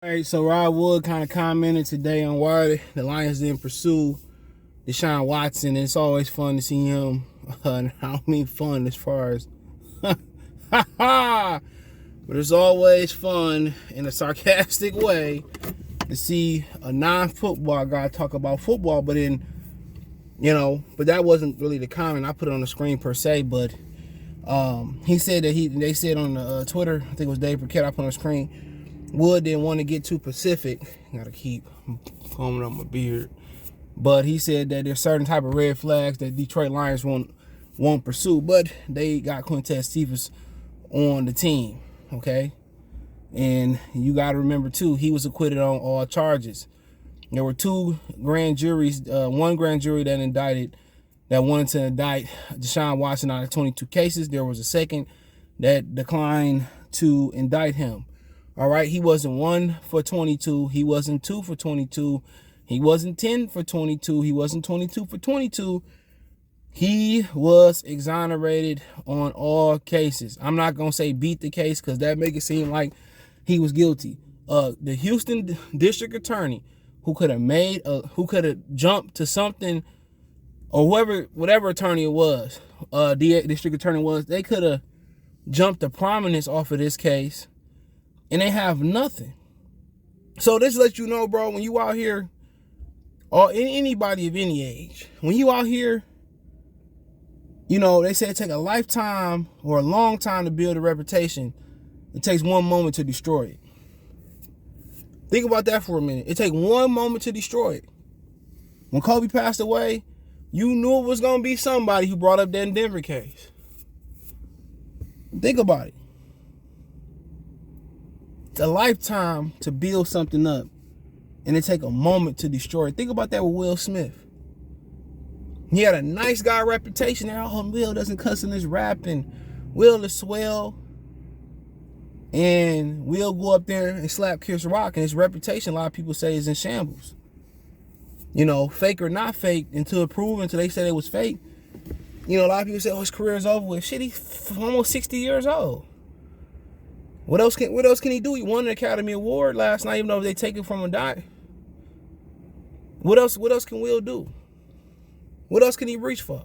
All right, so Rod Wood kind of commented today on why the Lions didn't pursue Deshaun Watson. It's always fun to see him. I don't mean fun as far as, but it's always fun in a sarcastic way to see a non-football guy talk about football. But but that wasn't really the comment. I put it on the screen per se, but he said that they said on the Twitter, I think it was Dave Burkett, I put on the screen. Wood didn't want to get too specific. Gotta keep combing up my beard. But he said that there's certain type of red flags that Detroit Lions won't pursue. But they got Quintez Cephus on the team, okay? And you got to remember, too, he was acquitted on all charges. There were two grand juries, one grand jury that wanted to indict Deshaun Watson out of 22 cases. There was a second that declined to indict him. All right, he wasn't 1 for 22. He wasn't 2 for 22. He wasn't 10 for 22. He wasn't 22 for 22. He was exonerated on all cases. I'm not going to say beat the case because that make it seem like he was guilty. The Houston district attorney who could have jumped to something, or whatever attorney it was, district attorney was, they could have jumped to prominence off of this case. And they have nothing. So this lets you know, bro, when you out here, or anybody of any age, when you out here, they say it take a lifetime or a long time to build a reputation. It takes one moment to destroy it. Think about that for a minute. It takes one moment to destroy it. When Kobe passed away, you knew it was going to be somebody who brought up that Denver case. Think about it. A lifetime to build something up, and it take a moment to destroy it. Think about that with Will Smith. He had a nice guy reputation there. Oh, Will doesn't cuss in his rap, and Will is swell, and Will go up there and slap Chris Rock, and his reputation, a lot of people say, is in shambles. Fake or not fake, until they said it was fake. A lot of people say, oh, his career is over with. Shit, he's almost 60 years old. What else can he do? He won an Academy Award last night, even though they take it from a die. What else can Will do? What else can he reach for?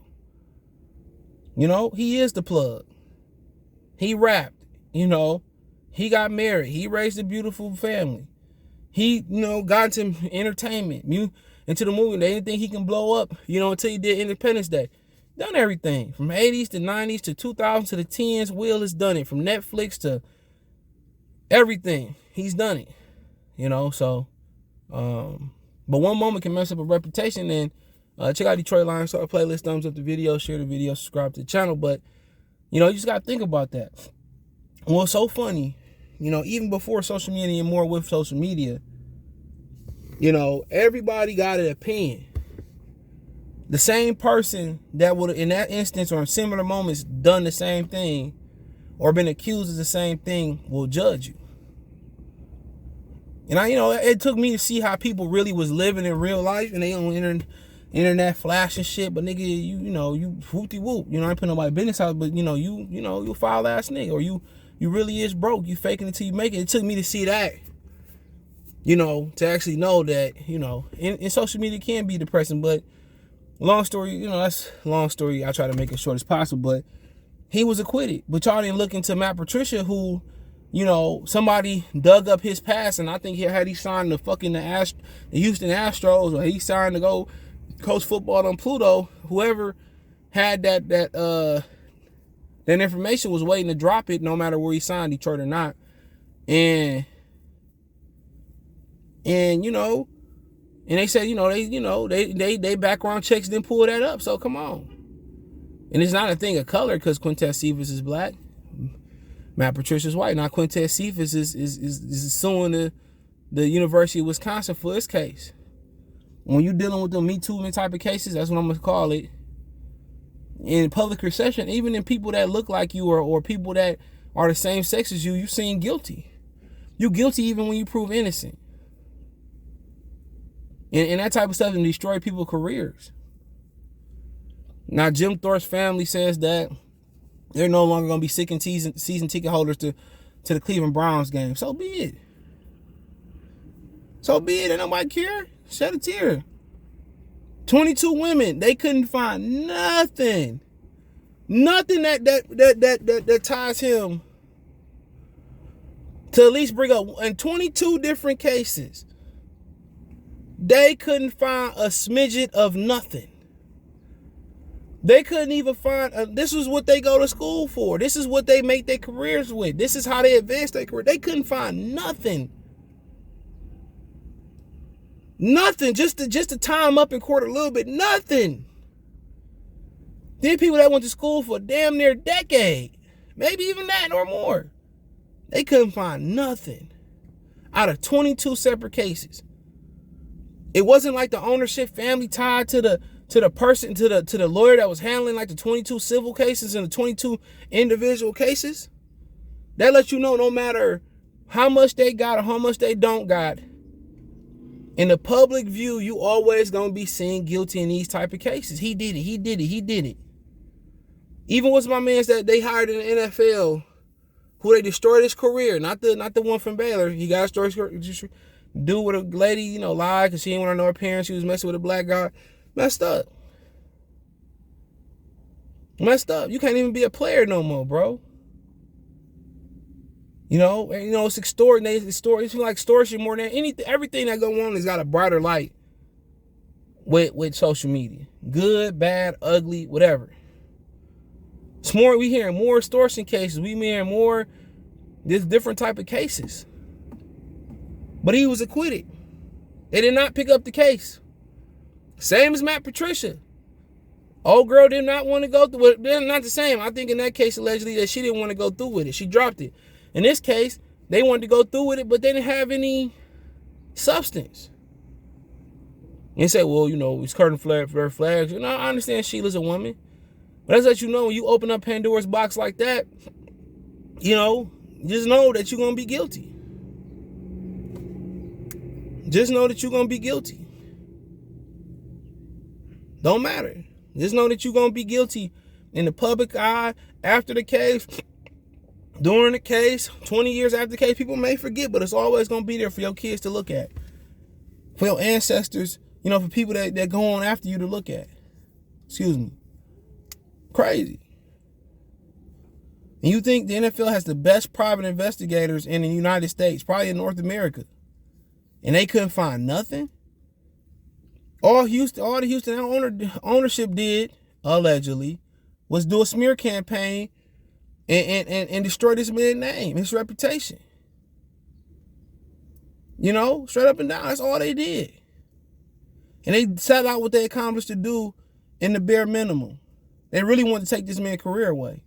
He is the plug. He rapped, he got married. He raised a beautiful family. He, got into entertainment, into the movie. They didn't think he can blow up, until he did Independence Day. Done everything. From 80s to 90s to 2000s to the 10s, Will has done it. From Netflix to everything, he's done it, so, but one moment can mess up a reputation. And check out Detroit Lions playlist, thumbs up the video, share the video, subscribe to the channel. But, you just got to think about that. What's so funny, even before social media and more with social media, everybody got an opinion. The same person that would, in that instance or in similar moments, done the same thing or been accused of the same thing will judge you. And it took me to see how people really was living in real life, and they on internet flashing shit. But nigga, you whoopty whoop. I ain't putting nobody business out, but you foul ass nigga, or you really is broke. You faking it till you make it. It took me to see that. To actually know that, in social media can be depressing. But long story, that's a long story. I try to make it short as possible, but he was acquitted. But y'all didn't look into Matt Patricia, who, somebody dug up his past, and I think he signed the Houston Astros, or he signed to go coach football on Pluto. Whoever had that information was waiting to drop it, no matter where he signed, Detroit or not. And they said, they background checks didn't pull that up. So come on. And it's not a thing of color because Quintez Cephus is black. Matt Patricia's white. Now Quintez Cephus is suing the University of Wisconsin for his case. When you're dealing with the Me Too type of cases, that's what I'm going to call it. In public reception, even in people that look like you or people that are the same sex as you, you're seen guilty. You're guilty even when you prove innocent. And that type of stuff can destroy people's careers. Now, Jim Thorpe's family says that they're no longer going to be season ticket holders to the Cleveland Browns game. So be it. So be it. Ain't nobody care. Shed a tear. 22 women. They couldn't find nothing. Nothing that ties him to at least bring up. In 22 different cases, they couldn't find a smidget of nothing. They couldn't even find, this is what they go to school for. This is what they make their careers with. This is how they advance their career. They couldn't find nothing. Nothing, just to tie them up in court a little bit. Nothing. Then people that went to school for damn near a decade, maybe even that or more, they couldn't find nothing out of 22 separate cases. It wasn't like the ownership family tied to the person, to the lawyer that was handling like the 22 civil cases and the 22 individual cases. That lets you know no matter how much they got or how much they don't got, in the public view, you always gonna be seen guilty in these type of cases. He did it. He did it. He did it. Even with my mans that they hired in the NFL, who they destroyed his career, not the one from Baylor. He got destroyed his career. Dude with a lady, lied because she didn't want to know her parents. She was messing with a black guy. Messed up. Messed up. You can't even be a player no more, bro. It's extortion. It's like extortion more than anything. Everything that go on has got a brighter light with social media. Good, bad, ugly, whatever. It's more. We hearing more extortion cases. We hearing more this different type of cases. But he was acquitted. They did not pick up the case. Same as Matt Patricia. Old girl did not want to go through it. They're not the same. I think in that case, allegedly, that she didn't want to go through with it. She dropped it. In this case, they wanted to go through with it, but they didn't have any substance. And say, well, it's curtain flags. I understand Sheila's a woman. But as let you know, when you open up Pandora's box like that, just know that you're going to be guilty. Just know that you're going to be guilty. Don't matter. Just know that you're going to be guilty in the public eye, after the case, during the case, 20 years after the case. People may forget, but it's always going to be there for your kids to look at. For your ancestors, for people that go on after you to look at. Excuse me. Crazy. And you think the NFL has the best private investigators in the United States, probably in North America, and they couldn't find nothing? All the Houston ownership did, allegedly, was do a smear campaign and destroy this man's name, his reputation. Straight up and down, that's all they did. And they set out what they accomplished to do in the bare minimum. They really wanted to take this man's career away.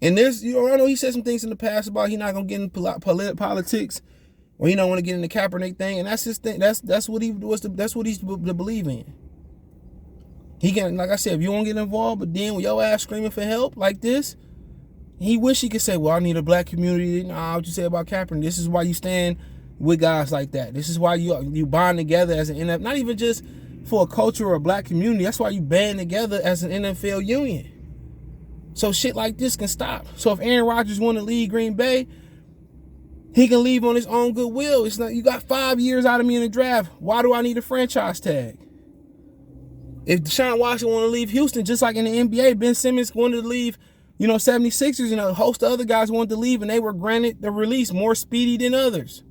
And I know he said some things in the past about he not gonna get into politics, or he don't want to get in the Kaepernick thing, and that's his thing. That's what he's to believe in. He can, like I said, if you won't get involved, but then with your ass screaming for help like this, he wish he could say, well, I need a black community. Nah, what you say about Kaepernick? This is why you stand with guys like that. This is why you bond together as an NFL, not even just for a culture or a black community. That's why you band together as an NFL union. So shit like this can stop. So if Aaron Rodgers want to leave Green Bay, he can leave on his own goodwill. It's not, you got 5 years out of me in the draft. Why do I need a franchise tag? If Deshaun Watson want to leave Houston, just like in the NBA, Ben Simmons wanted to leave, 76ers, and a host of other guys wanted to leave, and they were granted the release more speedier than others.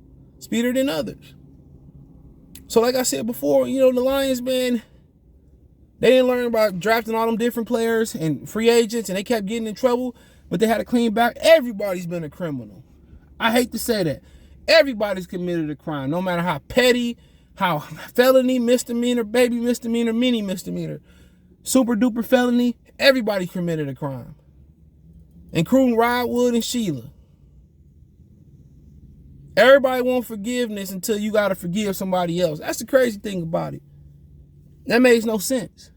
So like I said before, the Lions, man, they didn't learn about drafting all them different players and free agents, and they kept getting in trouble, but they had to clean back. Everybody's been a criminal. I hate to say that. Everybody's committed a crime, no matter how petty, how felony, misdemeanor, baby misdemeanor, mini misdemeanor, super duper felony. Everybody committed a crime, including Rodwood and Sheila. Everybody want forgiveness until you got to forgive somebody else. That's the crazy thing about it. That makes no sense.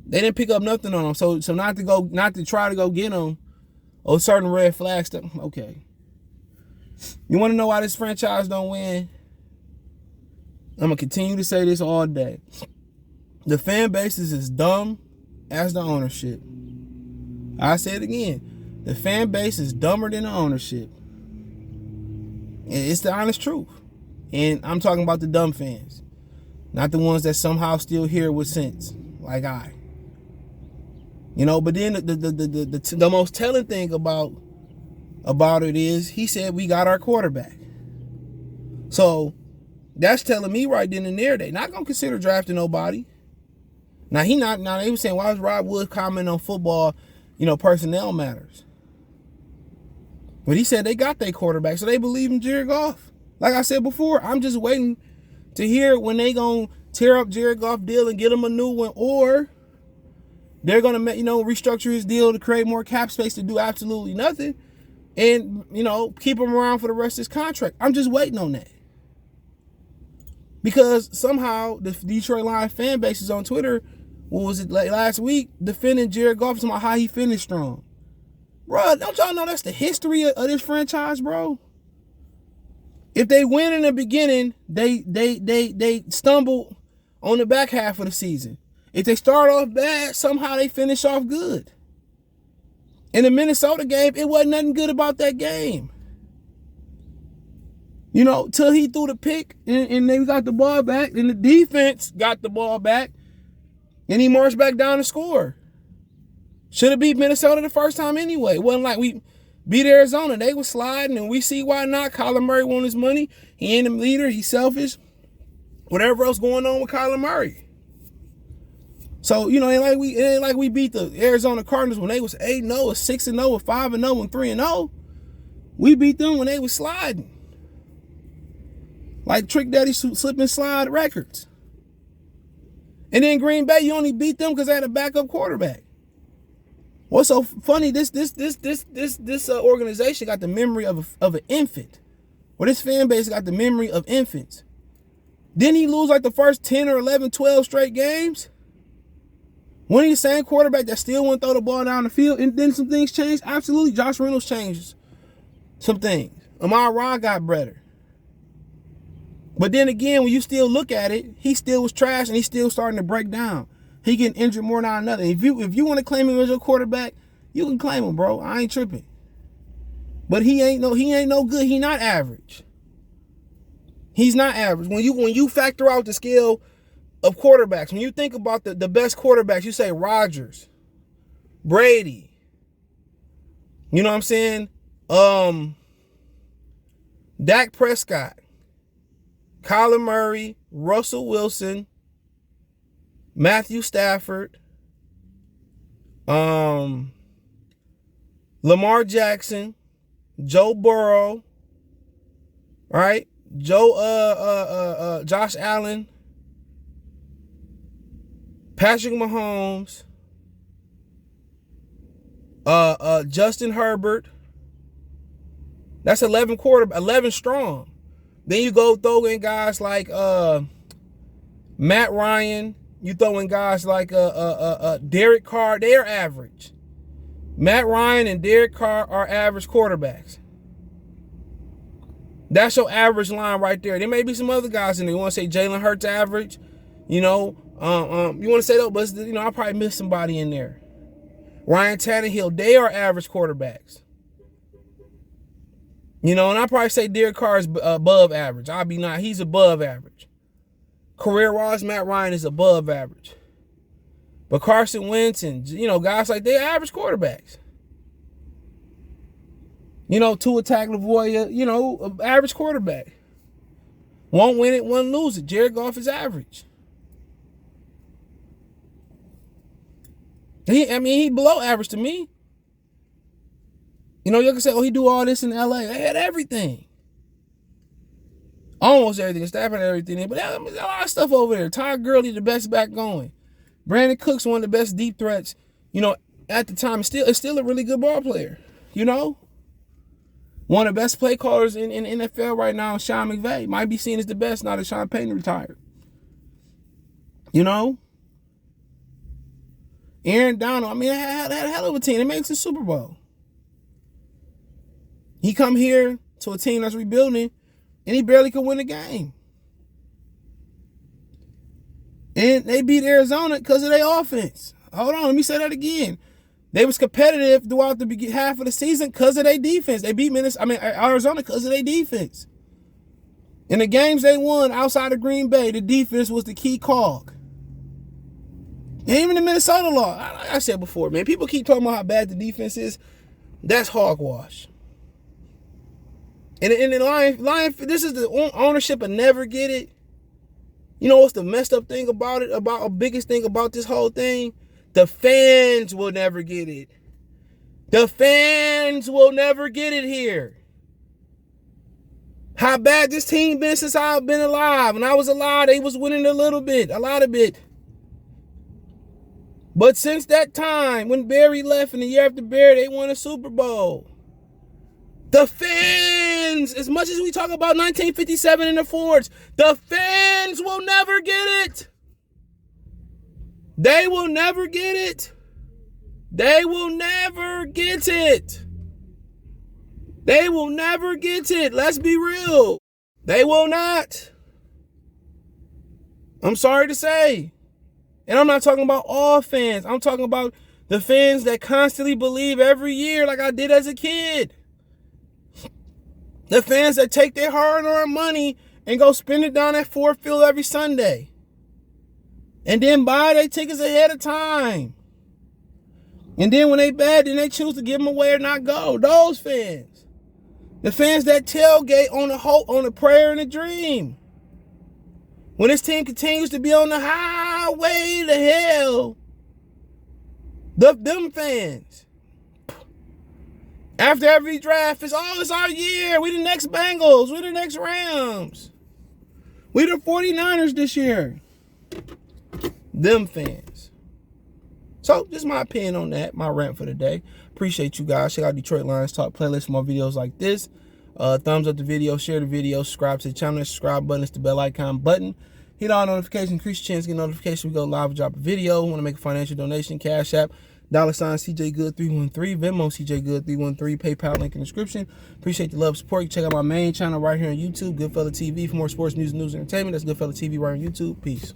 They didn't pick up nothing on them. So not to try to go get them or certain red flag stuff. Okay. You want to know why this franchise don't win? I'm going to continue to say this all day. The fan base is as dumb as the ownership. I say it again. the fan base is dumber than the ownership. And it's the honest truth. And I'm talking about the dumb fans, not the ones that somehow still hear with sense, like I. But then the most telling thing about it is he said we got our quarterback. So that's telling me right then and there they're not gonna consider drafting nobody. Now they were saying, why is Rod Wood commenting on football, personnel matters. But he said they got their quarterback, so they believe in Jared Goff. Like I said before, I'm just waiting to hear when they gonna tear up Jared Goff deal and get him a new one, or they're gonna restructure his deal to create more cap space to do absolutely nothing, and keep him around for the rest of his contract. I'm just waiting on that. Because somehow the Detroit Lions fan base is on Twitter, what was it, like last week, defending Jared Goff, about how he finished strong. Bro, don't y'all know that's the history of this franchise, bro? If they win in the beginning, they stumble on the back half of the season. If they start off bad, somehow they finish off good. In the Minnesota game, it wasn't nothing good about that game. Till he threw the pick and they got the ball back, and the defense got the ball back, and he marched back down to score. Should have beat Minnesota the first time anyway. It wasn't like we beat Arizona. They were sliding, and we see why not. Kyler Murray won his money. He ain't a leader. He's selfish. Whatever else going on with Kyler Murray. So, it ain't like we beat the Arizona Cardinals when they was 8-0, or 6-0, or 5-0, and 3-0. We beat them when they was sliding. Like Trick Daddy slip and slide records. And then Green Bay, you only beat them because they had a backup quarterback. What's so funny? This organization got the memory of an infant. Well, this fan base got the memory of infants. Didn't he lose like the first 10 or 11, 12 straight games? Wasn't he the same quarterback that still wouldn't throw the ball down the field? And then some things changed? Absolutely. Josh Reynolds changed some things. Amon Ra got better. But then again, when you still look at it, he still was trash and he's still starting to break down. He getting injured more than another. If you want to claim him as your quarterback, you can claim him, bro. I ain't tripping. But he ain't no good. He not average. He's not average. When you factor out the scale of quarterbacks, when you think about the best quarterbacks, you say Rodgers, Brady. You know what I'm saying? Dak Prescott, Kyler Murray, Russell Wilson, Matthew Stafford, Lamar Jackson, Joe Burrow, right? Josh Allen, Patrick Mahomes, Justin Herbert. That's 11 strong. Then you go throw in guys like Matt Ryan. You throw in guys like Derek Carr. They are average. Matt Ryan and Derek Carr are average quarterbacks. That's your average line right there. There may be some other guys in there. You want to say Jalen Hurts average? You want to say that, but I'll probably miss somebody in there. Ryan Tannehill, they are average quarterbacks. And I'll probably say Derek Carr is above average. He's above average. Career-wise, Matt Ryan is above average. But Carson Wentz and, guys like they're average quarterbacks. Tua Tagovailoa, average quarterback. Won't win it, won't lose it. Jared Goff is average. He below average to me. You can say, he do all this in LA. They had everything. Almost everything. Stafford had everything. But there's a lot of stuff over there. Todd Gurley, the best back going. Brandon Cooks, one of the best deep threats. At the time, it's still a really good ball player. One of the best play callers in NFL right now is Sean McVay. Might be seen as the best now that Sean Payton retired. Aaron Donald, they had a hell of a team. It makes the Super Bowl. He come here to a team that's rebuilding, and he barely could win a game. And they beat Arizona because of their offense. Hold on, let me say that again. They was competitive throughout the half of the season because of their defense. They beat Arizona because of their defense. In the games they won outside of Green Bay, the defense was the key cog. And even the Minnesota law, I said before, man, people keep talking about how bad the defense is. That's hogwash. And the Lion, this is the ownership of never get it. You know what's the messed up thing about it? About the biggest thing about this whole thing? The fans will never get it. The fans will never get it here. How bad this team been since I've been alive. When I was alive, they was winning a lot of bit. But since that time, when Barry left and the year after Barry, they won a Super Bowl. The fans, as much as we talk about 1957 and the Fords, the fans will never get it. They will never get it. They will never get it. They will never get it. Let's be real. They will not. I'm sorry to say. And I'm not talking about all fans. I'm talking about the fans that constantly believe every year like I did as a kid. The fans that take their hard-earned money and go spend it down at Ford Field every Sunday. And then buy their tickets ahead of time. And then when they bad, then they choose to give them away or not go. Those fans. The fans that tailgate on a hope, on a prayer and a dream. When this team continues to be on the highway to hell, them fans. After every draft, it's our year. We the next Bengals. We the next Rams. We the 49ers this year. Them fans. So, just my opinion on that. My rant for the day. Appreciate you guys. Check out Detroit Lions Talk playlist for more videos like this. Thumbs up the video. Share the video. Subscribe to the channel. The subscribe button is the bell icon button. Hit all notifications. Increase your chance to get notifications. We go live and drop a video. Want to make a financial donation? Cash App. $ CJ Good 313, Venmo CJ Good 313, PayPal link in the description. Appreciate the love, support. You check out my main channel right here on YouTube, Goodfella TV, for more sports, news, and entertainment. That's Goodfella TV right on YouTube. Peace.